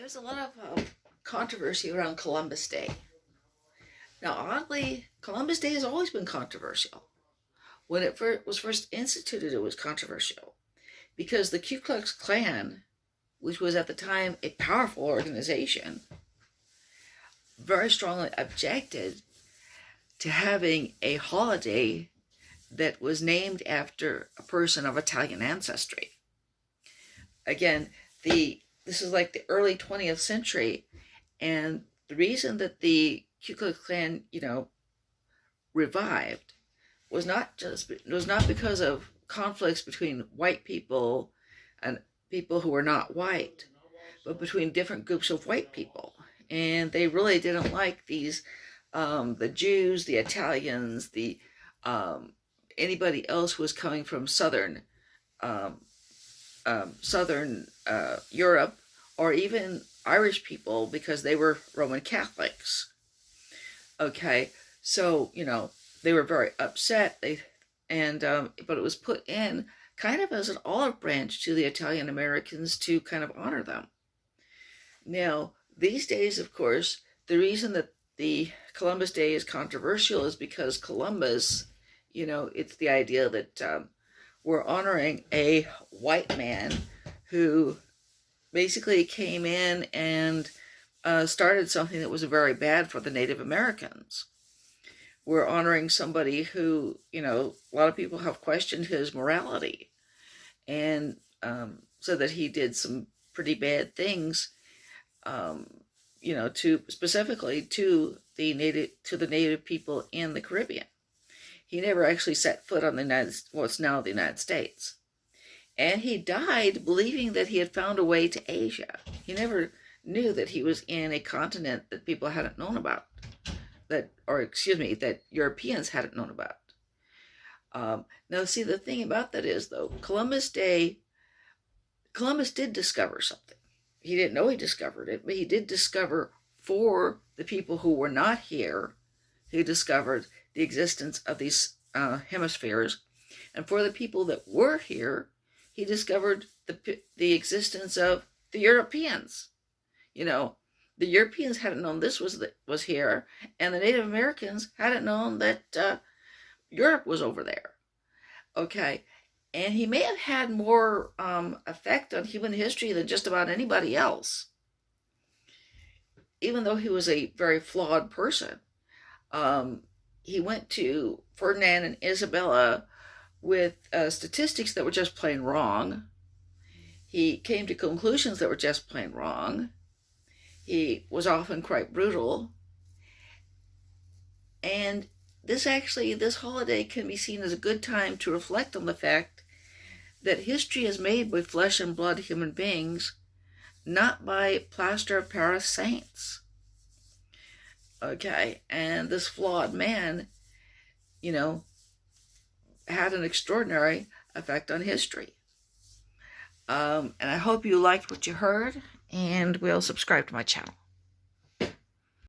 There's a lot of controversy around Columbus Day. Now, oddly, Columbus Day has always been controversial. When it was first instituted, it was controversial because the Ku Klux Klan, which was at the time a powerful organization, very strongly objected to having a holiday that was named after a person of Italian ancestry. Again, this is like the early 20th century, and the reason that the Ku Klux Klan, revived was not because of conflicts between white people and people who were not white, but between different groups of white people. And they really didn't like these, the Jews, the Italians, the anybody else who was coming from southern Europe, or even Irish people, because they were Roman Catholics. Okay, so they were very upset. But it was put in kind of as an olive branch to the Italian Americans to kind of honor them. Now, these days, of course, the reason that the Columbus Day is controversial is because Columbus, it's the idea that we're honoring a white man who basically came in and started something that was very bad for the Native Americans. We're honoring somebody who, a lot of people have questioned his morality, and so that he did some pretty bad things, specifically to the native people in the Caribbean. He never actually set foot on what's now the United States. And he died believing that he had found a way to Asia. He never knew that he was in a continent that people hadn't known about, that Europeans hadn't known about. Now, see, the thing about that is, though, Columbus did discover something. He didn't know he discovered it, but he did discover, for the people who were not here, he discovered the existence of these hemispheres. And for the people that were here, he discovered the existence of the Europeans. The Europeans hadn't known this was here, and the Native Americans hadn't known that Europe was over there. Okay, and he may have had more effect on human history than just about anybody else, even though he was a very flawed person. He went to Ferdinand and Isabella with statistics that were just plain wrong. He came to conclusions that were just plain wrong. He was often quite brutal. And this holiday can be seen as a good time to reflect on the fact that history is made by flesh and blood human beings, not by plaster of Paris saints. Okay, and this flawed man, had an extraordinary effect on history. And I hope you liked what you heard, and will subscribe to my channel.